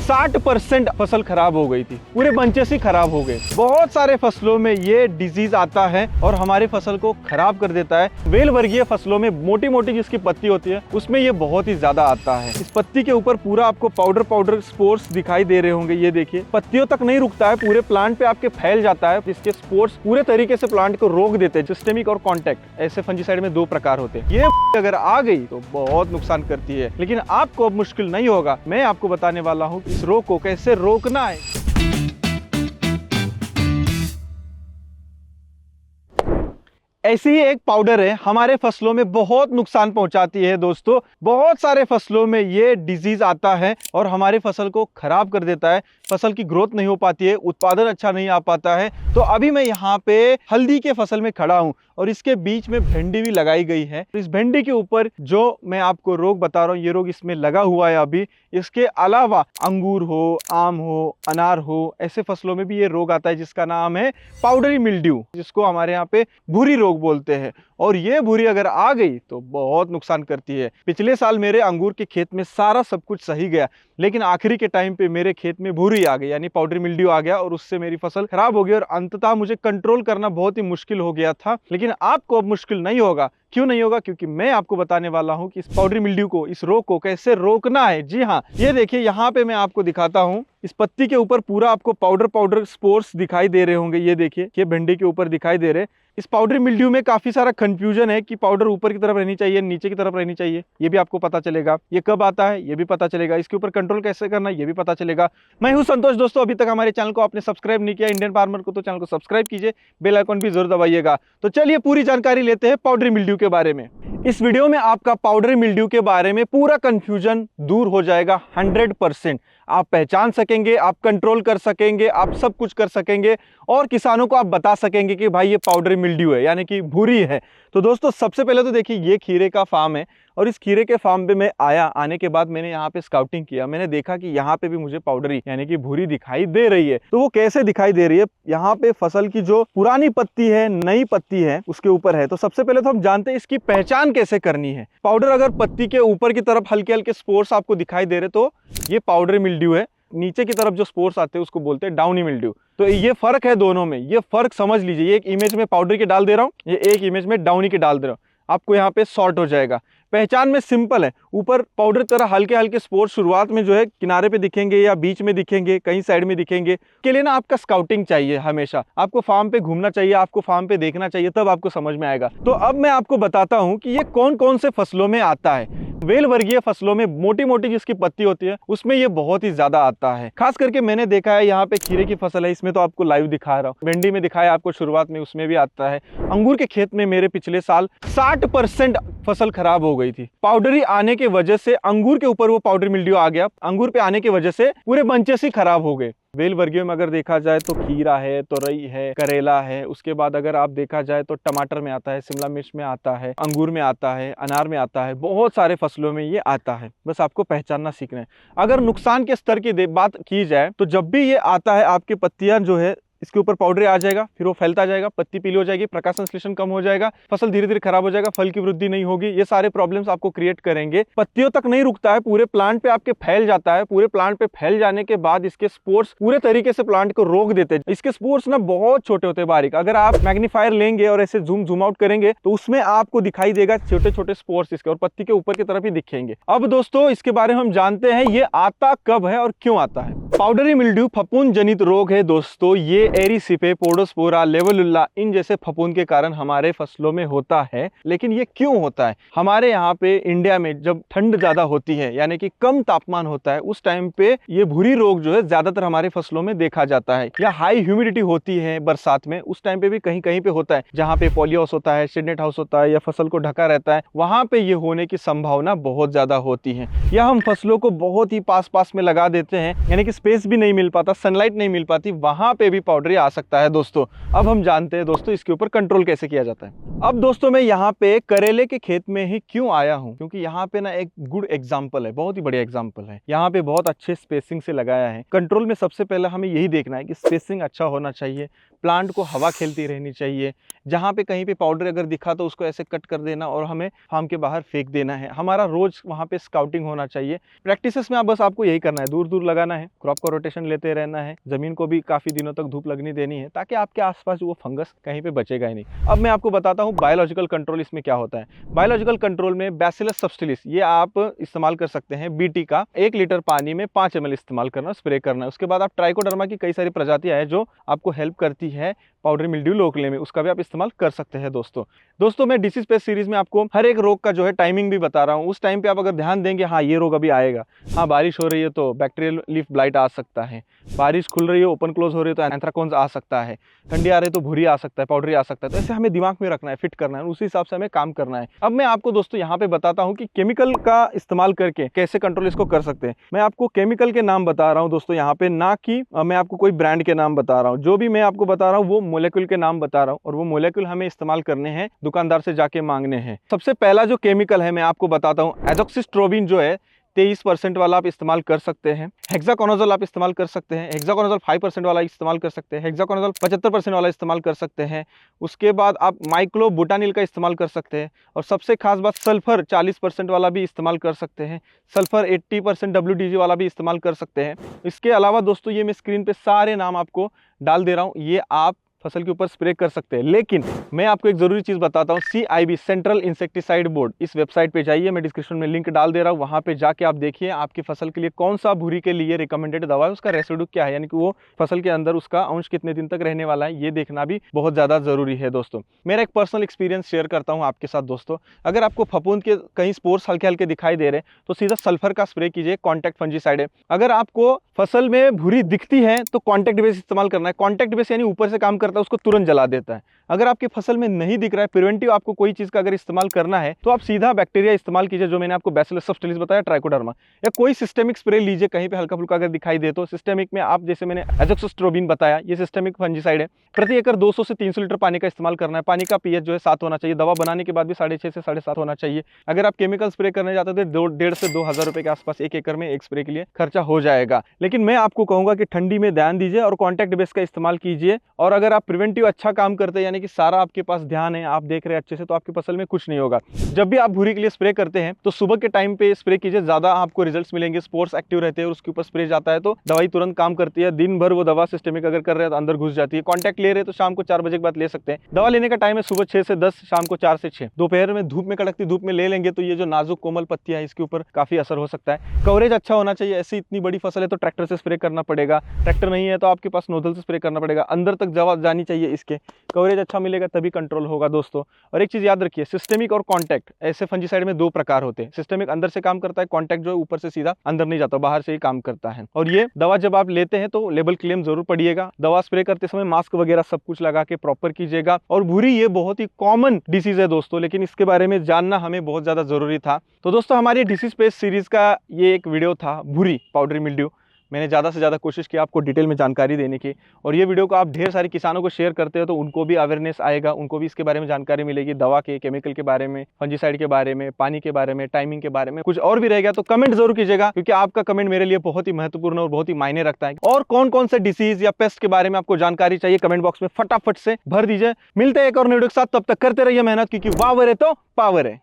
60% फसल खराब हो गई थी, पूरे बंचेस ही खराब हो गए। बहुत सारे फसलों में ये डिजीज आता है और हमारी फसल को खराब कर देता है। वेल वर्गीय फसलों में मोटी मोटी जिसकी पत्ती होती है उसमें ये बहुत ही ज्यादा आता है। इस पत्ती के ऊपर पूरा आपको पाउडर पाउडर स्पोर्स दिखाई दे रहे होंगे। ये देखिए, पत्तियों तक नहीं रुकता है, पूरे प्लांट पे आपके फैल जाता है। इसके स्पोर्स पूरे तरीके से प्लांट को रोक देते हैं। सिस्टेमिक और कॉन्टैक्ट, ऐसे फंजीसाइड में दो प्रकार होते हैं। ये अगर आ गई तो बहुत नुकसान करती है, लेकिन आपको अब मुश्किल नहीं होगा। मैं आपको बताने वाला हूँ इस रोग को कैसे रोकना है। ऐसी ही एक पाउडर है, हमारे फसलों में बहुत नुकसान पहुंचाती है दोस्तों। बहुत सारे फसलों में ये डिजीज आता है और हमारी फसल को खराब कर देता है। फसल की ग्रोथ नहीं हो पाती है, उत्पादन अच्छा नहीं आ पाता है। तो अभी मैं यहाँ पे हल्दी के फसल में खड़ा हूँ और इसके बीच में भिंडी भी लगाई गई है। इस भिंडी के ऊपर जो मैं आपको रोग बता रहा हूँ, ये रोग इसमें लगा हुआ है अभी। इसके अलावा अंगूर हो, आम हो, अनार हो, ऐसे फसलों में भी ये रोग आता है जिसका नाम है पाउडरी मिल्ड्यू, जिसको हमारे यहाँ पे भूरी रोग बोलते हैं। और ये भूरी अगर आ गई तो बहुत नुकसान करती है। पिछले साल मेरे अंगूर के खेत में सारा सब कुछ सही गया, लेकिन आखिरी के टाइम पे मेरे खेत में भूरी आ गई, यानी पाउडरी मिल्ड्यू आ गया और उससे मेरी फसल खराब हो गई और अंततः मुझे कंट्रोल करना बहुत ही मुश्किल हो गया था। लेकिन आपको अब मुश्किल नहीं होगा। क्यों नहीं होगा? क्योंकि मैं आपको बताने वाला हूं कि इस पाउडरी मिल्ड्यू को, इस रोग को कैसे रोकना है। जी हाँ, ये देखिए, यहाँ पे मैं आपको दिखाता हूँ। इस पत्ती के ऊपर पूरा आपको पाउडर पाउडर स्पोर्स दिखाई दे रहे होंगे। ये देखिए, ये भिंडी के ऊपर दिखाई दे रहे। इस पाउडरी मिल्ड्यू में काफी सारा कंफ्यूजन है कि पाउडर ऊपर की तरफ रहनी चाहिए, नीचे की तरफ रहनी चाहिए। ये भी आपको पता चलेगा। ये कब आता है ये भी पता चलेगा। इसके ऊपर कंट्रोल कैसे करना है ये भी पता चलेगा। मैं हूं संतोष। दोस्तों, अभी तक हमारे चैनल को आपने सब्सक्राइब नहीं किया इंडियन फार्मर को, तो चैनल को सब्सक्राइब कीजिए, बेल आइकन भी जरूर दबाइएगा। तो चलिए पूरी जानकारी लेते हैं पाउडरी मिल्ड्यू के बारे में। इस वीडियो में आपका पाउडरी मिल्ड्यू के बारे में पूरा कंफ्यूजन दूर हो जाएगा। 100% आप पहचान सकेंगे, आप कंट्रोल कर सकेंगे, आप सब कुछ कर सकेंगे और किसानों को आप बता सकेंगे कि भाई ये पाउडरी मिल्ड्यू है, यानी कि भूरी है। तो दोस्तों, सबसे पहले तो देखिए, ये खीरे का फार्म है और इस खीरे के फार्म पे मैं आया। आने के बाद मैंने यहाँ पे स्काउटिंग किया। मैंने देखा कि यहाँ पे भी मुझे पाउडरी यानी कि भूरी दिखाई दे रही है। तो वो कैसे दिखाई दे रही है? यहाँ पे फसल की जो पुरानी पत्ती है, नई पत्ती है, उसके ऊपर है। तो सबसे पहले तो हम जानते हैं इसकी पहचान कैसे करनी है। पाउडर अगर पत्ती के ऊपर की तरफ हल्के हल्के स्पोर्स आपको दिखाई दे रहे तो ये पाउडरी मिल्ड्यू है। नीचे की तरफ जो स्पोर्स आते हैं उसको बोलते हैं डाउनी मिल्ड्यू। तो ये फर्क है दोनों में, ये फर्क समझ लीजिए। ये एक इमेज में पाउडर के डाल दे रहा हूँ, ये एक इमेज में डाउनी के डाल दे रहा हूँ। आपको यहाँ पे शॉर्ट हो जाएगा। पहचान में सिंपल है। ऊपर पाउडर तरह हल्के हल्के स्पोर्स शुरुआत में जो है किनारे पे दिखेंगे या बीच में दिखेंगे, कहीं साइड में दिखेंगे। के लिए ना आपका स्काउटिंग चाहिए। हमेशा आपको फार्म पे घूमना चाहिए, आपको फार्म पे देखना चाहिए, तब आपको समझ में आएगा। तो अब मैं आपको बताता हूँ कि ये कौन कौन से फसलों में आता है। वेल वर्गीय फसलों में मोटी मोटी जिसकी पत्ती होती है उसमें ये बहुत ही ज्यादा आता है। खास करके मैंने देखा है यहाँ पे खीरे की फसल है, इसमें तो आपको लाइव दिखा रहा हूँ। भिंडी में दिखाया आपको शुरुआत में, उसमें भी आता है। अंगूर के खेत में मेरे पिछले साल 60% फसल खराब हो गई थी। पाउडरी आने के वजह से अंगूर के ऊपर वो पाउडरी मिल्ड्यू आ गया। अंगूर पे आने की वजह से पूरे बंचेस ही खराब हो गए। वेल वर्गीय में अगर देखा जाए तो खीरा है, तोरई है, करेला है। उसके बाद अगर आप देखा जाए तो टमाटर में आता है, शिमला मिर्च में आता है, अंगूर में आता है, अनार में आता है। बहुत सारे फसलों में ये आता है। बस आपको पहचानना सीखना है। अगर नुकसान के स्तर की बात की जाए तो जब भी ये आता है, आपकी पत्तियां जो है इसके ऊपर पाउडर आ जाएगा, फिर वो फैलता जाएगा, पत्ती पीली हो जाएगी, प्रकाश संश्लेषण कम हो जाएगा, फसल धीरे धीरे खराब हो जाएगा, फल की वृद्धि नहीं होगी। ये सारे प्रॉब्लम्स आपको क्रिएट करेंगे। पत्तियों तक नहीं रुकता है, पूरे प्लांट पे आपके फैल जाता है। पूरे प्लांट पे फैल जाने के बाद इसके स्पोर्स पूरे तरीके से प्लांट को रोक देते हैं। इसके स्पोर्स ना बहुत छोटे होते हैं, बारीक। अगर आप मैग्नीफायर लेंगे और ऐसे जूम आउट करेंगे तो उसमें आपको दिखाई देगा छोटे छोटे स्पोर्स इसके, और पत्ती के ऊपर की तरफ ही दिखेंगे। अब दोस्तों, इसके बारे में हम जानते हैं ये आता कब है और क्यों आता है। पाउडरी मिल्ड्यू फफूंद जनित रोग है दोस्तों। ये एरीसिफे, पोडोस्पोरा, लेवलुल्ला, इन जैसे फफूंद के कारण हमारे फसलों में होता है। लेकिन ये क्यों होता है? हमारे यहाँ पे इंडिया में जब ठंड ज्यादा होती है, यानी कि कम तापमान होता है, उस टाइम पे ये भूरी रोग जो है ज्यादातर हमारे फसलों में देखा जाता है। या हाई ह्यूमिडिटी होती है बरसात में, उस टाइम पे भी कहीं कहीं पे होता है। जहाँ पे पॉली हाउस होता है, शेड नेट हाउस होता है, या फसल को ढका रहता है, वहां पे ये होने की संभावना बहुत ज्यादा होती है। या हम फसलों को बहुत ही पास पास में लगा देते हैं, यानी कि स्पेस भी नहीं मिल पाता, सनलाइट नहीं मिल पाती, वहां पे भी पाउडरी आ सकता है दोस्तों। अब हम जानते हैं दोस्तों इसके ऊपर कंट्रोल कैसे किया जाता है। अब दोस्तों, मैं यहाँ पे करेले के खेत में ही क्यों आया हूँ? क्योंकि यहाँ पे ना एक गुड एग्जाम्पल है, बहुत ही बढ़िया एग्जाम्पल है। यहाँ पे बहुत अच्छे स्पेसिंग से लगाया है। कंट्रोल में सबसे पहले हमें यही देखना है कि स्पेसिंग अच्छा होना चाहिए, प्लांट को हवा खेलती रहनी चाहिए। जहाँ पे कहीं पे पाउडर अगर दिखा तो उसको ऐसे कट कर देना और हमें फार्म के बाहर फेंक देना है। हमारा रोज वहाँ पे स्काउटिंग होना चाहिए। प्रैक्टिसेस में बस आपको यही करना है, दूर दूर लगाना है, क्रॉप का रोटेशन लेते रहना है, जमीन को भी काफी दिनों तक धूप लगनी देनी है ताकि आपके आसपास वो फंगस कहीं पे बचेगा ही नहीं। अब मैं आपको बताता हूँ बायोलॉजिकल कंट्रोल इसमें क्या होता है। बायोलॉजिकल कंट्रोल में बैसिलस सब्टिलिस ये आप इस्तेमाल कर सकते हैं। बीटी का 1 लीटर पानी में 5 ml इस्तेमाल करना, स्प्रे करना है। उसके बाद आप ट्राइकोडर्मा की कई सारी प्रजातियां हैं जो आपको हेल्प करती है पाउडरी मिल्ड्यू लोकले में, उसका भी आप इस्तेमाल कर सकते हैं। दोस्तों मैं डिसीज पेस्ट सीरीज में आपको हर एक रोग का जो है टाइमिंग भी बता रहा हूँ। उस टाइम पे आप अगर ध्यान देंगे, हाँ ये रोग अभी आएगा, हाँ बारिश हो रही है तो बैक्टीरियल लीफ ब्लाइट आ सकता है, बारिश खुल रही है ओपन क्लोज हो रही है तो एंथ्राकोन्स आ सकता है, ठंडी आ रही है तो भूरी आ सकता है, पाउडरी आ सकता है। तो ऐसे हमें दिमाग में रखना है, फिट करना है, उसी हिसाब से हमें काम करना है। अब मैं आपको दोस्तों यहाँ पे बताता हूँ कि केमिकल का इस्तेमाल करके कैसे कंट्रोल इसको कर सकते हैं। मैं आपको केमिकल के नाम बता रहा हूँ दोस्तों यहाँ पे, ना कि मैं आपको कोई ब्रांड के नाम बता रहा हूँ। जो भी मैं आपको बता रहा हूँ वो मोलेक्यूल के नाम बता रहा हूँ और वो मोलेक्यूल हमें इस्तेमाल करने हैं, दुकानदार से जाके मांगने हैं। सबसे पहला जो केमिकल है मैं आपको बताता हूँ, एजोक्सिस्ट्रोबिन जो है 23% वाला आप इस्तेमाल कर सकते हैं। हेक्साकोनाजोल आप इस्तेमाल कर सकते हैं। हेक्साकोनाजोल 5% वाला इस्तेमाल कर सकते हैं। हेक्साकोनाजोल 75% वाला इस्तेमाल कर सकते हैं। उसके बाद आप माइक्लोबुटानिल का इस्तेमाल कर सकते हैं। और सबसे खास बात, सल्फर 40% वाला भी इस्तेमाल कर सकते हैं। सल्फर 80% WDG वाला भी इस्तेमाल कर सकते हैं। इसके अलावा दोस्तों ये मैं स्क्रीन पे सारे नाम आपको डाल दे रहा हूँ, ये आप फसल के ऊपर स्प्रे कर सकते हैं। लेकिन मैं आपको एक जरूरी चीज बताता हूँ, CIB सेंट्रल इंसेक्टिसाइड बोर्ड, इस वेबसाइट पे जाइए, मैं डिस्क्रिप्शन में लिंक डाल दे रहा हूँ, वहां पे जाके आप देखिए आपकी फसल के लिए कौन सा भूरी के लिए रिकमेंडेड दवा है, उसका रेसिड्यू क्या है, यानी कि वो फसल के अंदर उसका अंश कितने दिन तक रहने वाला है, ये देखना भी बहुत ज्यादा जरूरी है। दोस्तों मेरा एक पर्सनल एक्सपीरियंस शेयर करता हूँ आपके साथ। दोस्तों अगर आपको फफूंद के कहीं स्पोर्स हल्के हल्के दिखाई दे रहे हैं तो सीधा सल्फर का स्प्रे कीजिए, कॉन्टैक्ट फंजीसाइड है। अगर आपको फसल में भूरी दिखती है तो कॉन्टैक्ट बेस इस्तेमाल करना है। कॉन्टैक्ट बेस यानी ऊपर से काम करता है, उसको तुरंत जला देता है। अगर आपकी फसल में नहीं दिख रहा है, प्रिवेंटिव आपको कोई चीज का अगर इस्तेमाल करना है तो आप सीधा बैक्टीरिया इस्तेमाल कीजिए, जो मैंने आपको बैसिलस सब्टिलिस बताया, ट्राइकोडर्मा, या कोई सिस्टेमिक स्प्रे लीजिए कहीं पे हल्का फुल्का अगर दिखाई दे तो। सिस्टेमिक में आप जैसे मैंने एजोक्सिस्ट्रोबिन बताया, ये सिस्टेमिक फंजीसाइड है। प्रति एकड़ 200 से 300 लीटर पानी का इस्तेमाल करना है। पानी का पीएच जो है 7 होना चाहिए। दवा बनाने के बाद भी 6.5 से 7.5 होना चाहिए। अगर आप केमिकल स्प्रे करने जाते हो तो 1.5 से 2,000 रुपए के आसपास 1 एकड़ में एक स्प्रे के लिए खर्चा हो जाएगा। लेकिन मैं आपको कहूंगा कि ठंडी में ध्यान दीजिए और कॉन्टैक्ट बेस का इस्तेमाल कीजिए। और अगर आप प्रिवेंटिव अच्छा काम करते हैं, यानी कि सारा आपके पास ध्यान है, आप देख रहे हैं अच्छे से, तो आपकी फसल में कुछ नहीं होगा। जब भी आप भूरी के लिए स्प्रे करते हैं तो सुबह के टाइम पे स्प्रे कीजिए, ज्यादा आपको रिजल्ट्स मिलेंगे। स्पोर्स एक्टिव रहते हैं और उसके ऊपर स्प्रे जाता है तो दवाई तुरंत काम करती है। दिन भर वो दवा सिस्टेमिक अगर कर रहे हैं तो अंदर घुस जाती है। कॉन्टैक्ट ले रहे हैं तो शाम को 4 बजे के बाद ले सकते हैं। दवा लेने का टाइम है सुबह 6 से 10, शाम को 4 से 6। दोपहर में धूप में, कड़कती धूप में ले लेंगे तो ये जो नाजुक कोमल पत्तियां है इसके ऊपर काफी असर हो सकता है। कवरेज अच्छा होना चाहिए। ऐसी इतनी बड़ी फसल है तो ट्रैक्टर से स्प्रे करना पड़ेगा, ट्रैक्टर नहीं है तो आपके पास नोजल से स्प्रे करना पड़ेगा। अंदर तक दवा जानी चाहिए, इसके कवरेज अच्छा मिलेगा तभी कंट्रोल होगा दोस्तों। और एक चीज याद रखिए, सिस्टेमिक और कॉन्टैक्ट, ऐसे फंजीसाइड में 2 प्रकार होते हैं। सिस्टेमिक अंदर से काम करता है, कॉन्टैक्ट जो है ऊपर से सीधा अंदर नहीं जाता, बाहर से ही काम करता है। और ये दवा जब आप लेते हैं तो लेबल क्लेम जरूर पढ़िएगा। दवा स्प्रे करते समय मास्क वगैरह सब कुछ लगा के प्रॉपर कीजिएगा। और भूरी ये बहुत ही कॉमन डिसीज है दोस्तों, लेकिन इसके बारे में जानना हमें बहुत ज्यादा जरूरी था। तो दोस्तों हमारी डिसीज पेस्ट सीरीज का ये एक वीडियो था, भूरी पाउडरी मिल्ड्यू। मैंने ज़्यादा से ज़्यादा कोशिश की आपको डिटेल में जानकारी देने की। और ये वीडियो को आप ढेर सारे किसानों को शेयर करते हो तो उनको भी अवेयरनेस आएगा, उनको भी इसके बारे में जानकारी मिलेगी, दवा के, केमिकल के बारे में, फंजीसाइड के बारे में, पानी के बारे में, टाइमिंग के बारे में। कुछ और भी रह गया तो कमेंट जरूर कीजिएगा, क्योंकि आपका कमेंट मेरे लिए बहुत ही महत्वपूर्ण और बहुत ही मायने रखता है। और कौन कौन से डिसीज या पेस्ट के बारे में आपको जानकारी चाहिए, कमेंट बॉक्स में फटाफट से भर दीजिए। मिलते हैं एक और वीडियो के साथ, तब तक करते रहिए मेहनत, क्योंकि वावर है तो पावर है।